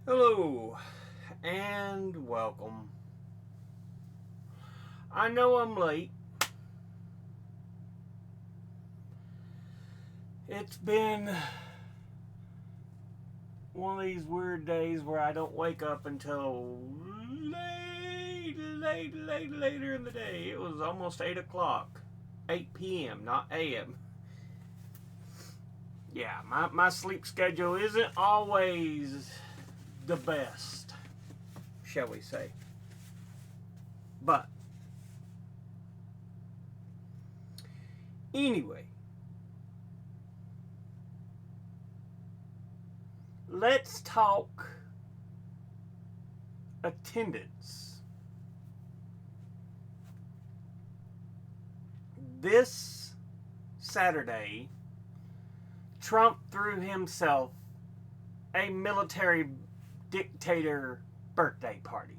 Hello and welcome. I know I'm late. It's been one of these weird days where I don't wake up until later in the day. It was almost 8 o'clock. 8 p.m., not a.m. Yeah, my sleep schedule isn't always the best, shall we say. But, anyway, let's talk attendance. This Saturday, Trump threw himself a military dictator birthday party.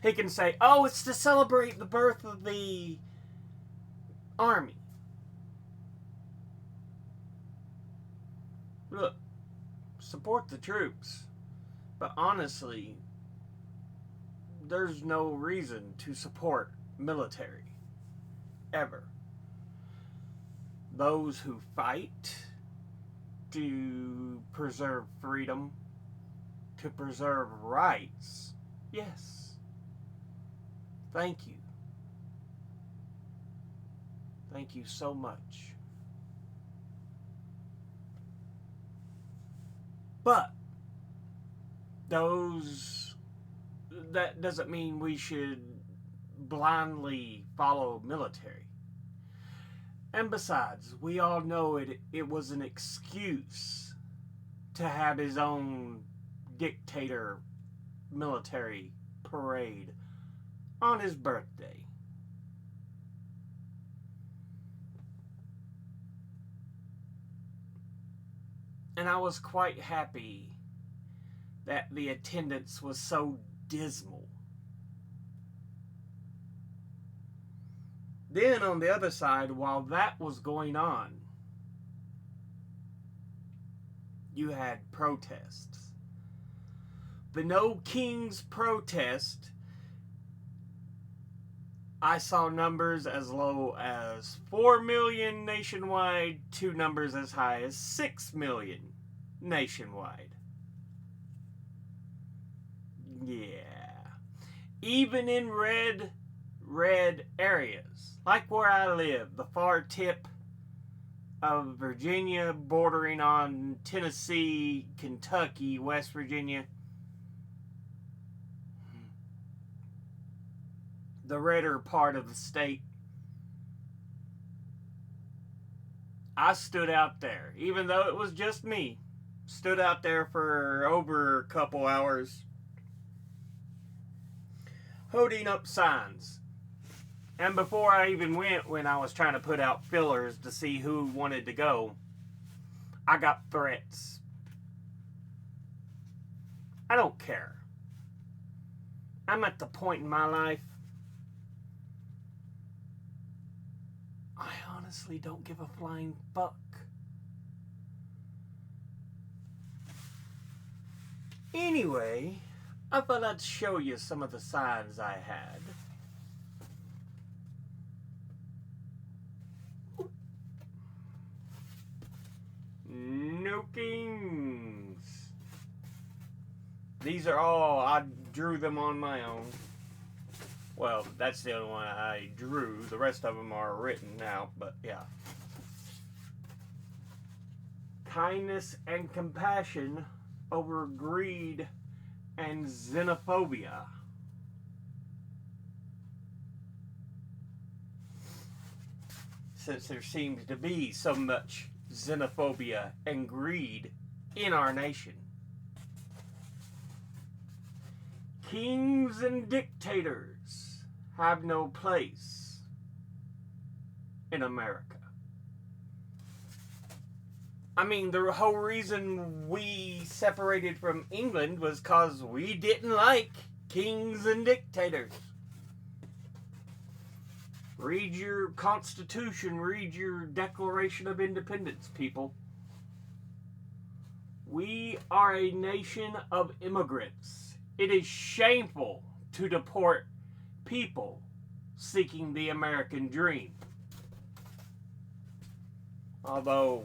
He can say, oh, it's to celebrate the birth of the army. Look, support the troops. But honestly, there's no reason to support military. Ever. Those who fight to preserve freedom, to preserve rights, yes. Thank you. Thank you so much. But that doesn't mean we should blindly follow military. And besides, we all know it was an excuse to have his own dictator military parade on his birthday. And I was quite happy that the attendance was so dismal. Then on the other side, while that was going on, you had protests. The No Kings protest, I saw numbers as low as 4 million nationwide to numbers as high as 6 million nationwide. Yeah. Even in red areas, like where I live, the far tip of Virginia, bordering on Tennessee, Kentucky, West Virginia, the redder part of the state, I stood out there, even though it was just me. Stood out there for over a couple hours, holding up signs. And before I even went, when I was trying to put out fillers to see who wanted to go, I got threats. I don't care. I'm at the point in my life, I honestly don't give a flying fuck. Anyway, I thought I'd show you some of the signs I had. No Kings. These are all, I drew them on my own. Well, that's the only one I drew. The rest of them are written now, but yeah. Kindness and compassion over greed and xenophobia. Since there seems to be so much xenophobia and greed in our nation. Kings and dictators have no place in America. I mean, the whole reason we separated from England was because we didn't like kings and dictators. Read your Constitution, read your Declaration of Independence, people. We are a nation of immigrants. It is shameful to deport people seeking the American dream. Although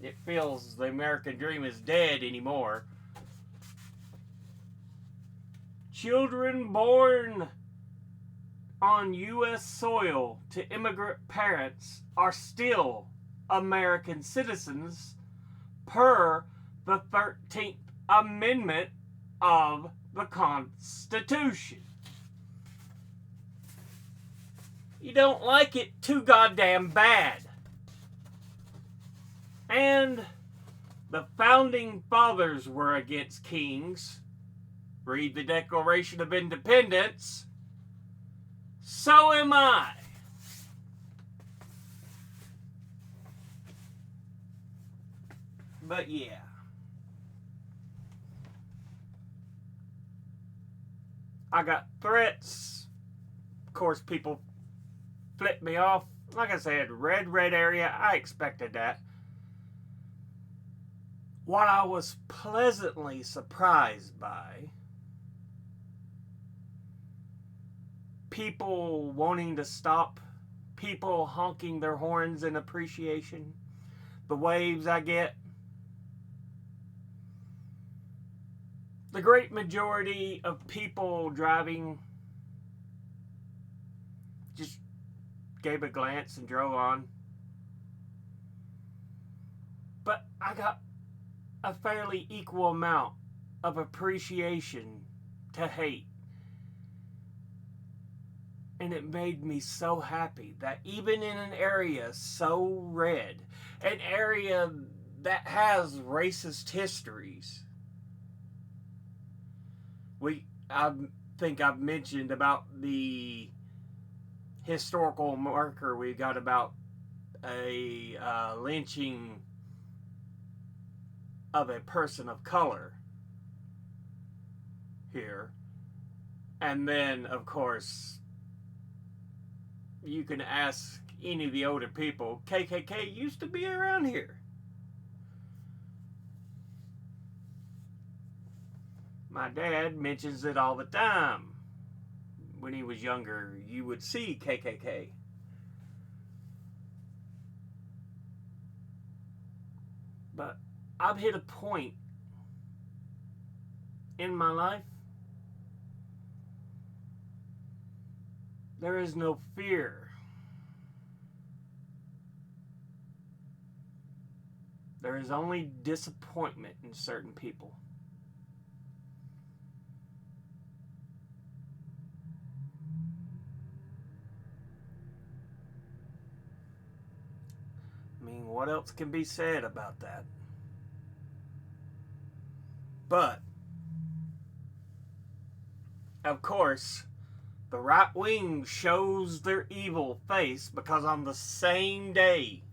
it feels the American dream is dead anymore. Children born on U.S. soil to immigrant parents are still American citizens per the 13th Amendment of the Constitution. You don't like it too goddamn bad. And the founding fathers were against kings. Read the Declaration of Independence. So am I. But yeah. I got threats. Of course, people flip me off. Like I said, red area. I expected that. What I was pleasantly surprised by, people wanting to stop, people honking their horns in appreciation, the waves I get. The great majority of people driving just gave a glance and drove on. But I got a fairly equal amount of appreciation to hate. And it made me so happy that even in an area so red, an area that has racist histories, I think I've mentioned about the historical marker we got about a lynching of a person of color here. And then, of course, you can ask any of the older people, KKK used to be around here. My dad mentions it all the time. When he was younger, you would see KKK. But I've hit a point in my life. There is no fear. There is only disappointment in certain people. I mean, what else can be said about that? But, of course, the right wing shows their evil face because on the same day,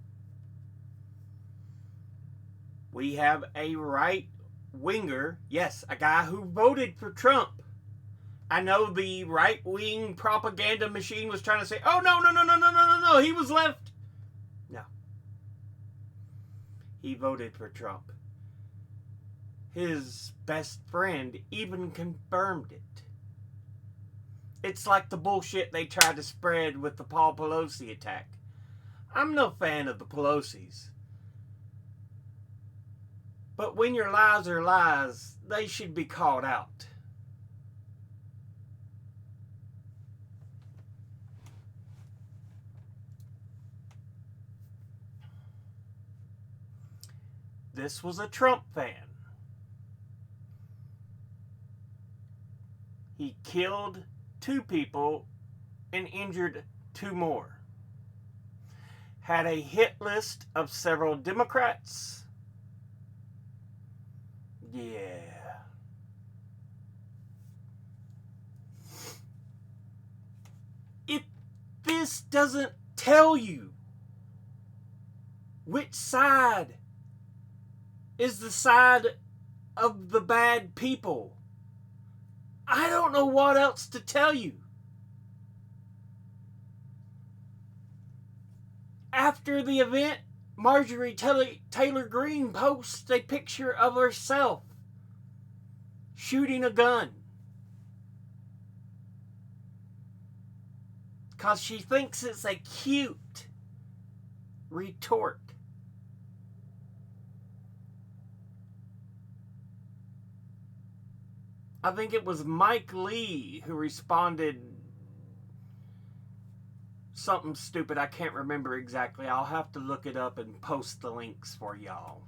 we have a right winger, yes, a guy who voted for Trump. I know the right wing propaganda machine was trying to say, oh, no, he was left. No. He voted for Trump. His best friend even confirmed it. It's like the bullshit they tried to spread with the Paul Pelosi attack. I'm no fan of the Pelosi's. But when your lies are lies, they should be called out. This was a Trump fan. He killed 2 people and injured 2 more. Had a hit list of several Democrats. Yeah. If this doesn't tell you which side is the side of the bad people, I don't know what else to tell you. After the event, Marjorie Taylor Greene posts a picture of herself shooting a gun because she thinks it's a cute retort. I think it was Mike Lee who responded something stupid. I can't remember exactly. I'll have to look it up and post the links for y'all.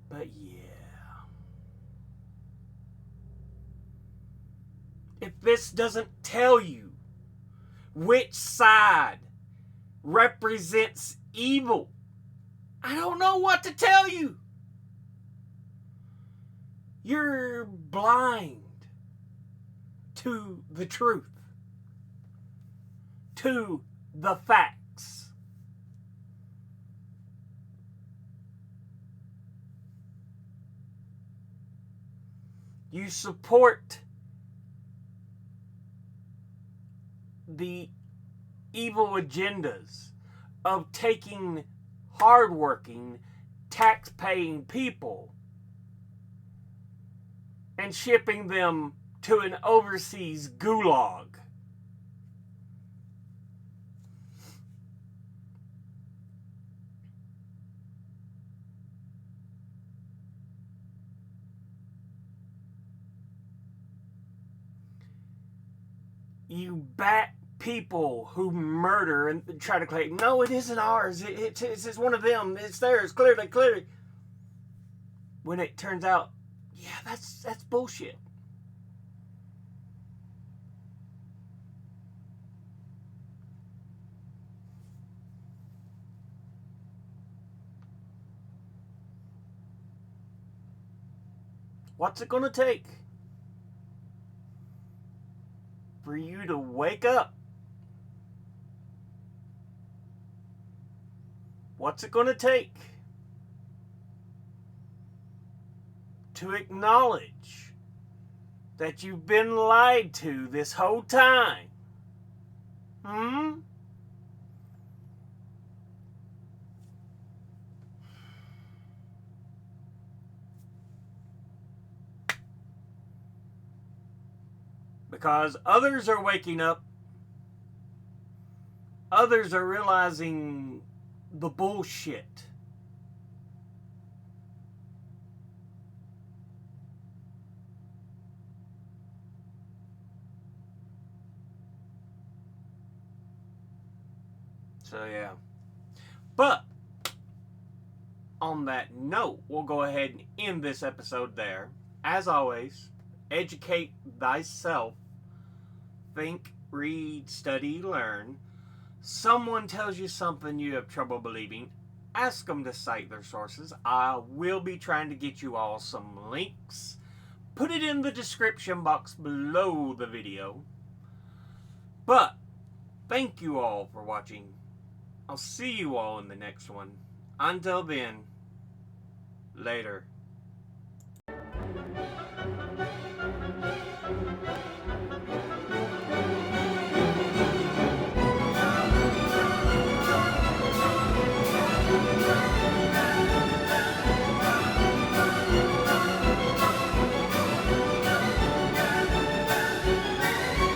But yeah. If this doesn't tell you which side represents evil, I don't know what to tell you. You're blind to the truth, to the facts. You support the evil agendas of taking hardworking, tax-paying people and shipping them to an overseas gulag. You back people who murder and try to claim, no, it isn't ours. It's one of them. It's theirs. Clearly. When it turns out, yeah, that's bullshit. What's it going to take for you to wake up? What's it going to take to acknowledge that you've been lied to this whole time? Because others are waking up. Others are realizing the bullshit. So yeah. But on that note, we'll go ahead and end this episode there. As always, educate thyself. Think, read, study, learn. Someone tells you something you have trouble believing, ask them to cite their sources. I will be trying to get you all some links. Put it in the description box below the video. But thank you all for watching. I'll see you all in the next one. Until then, later.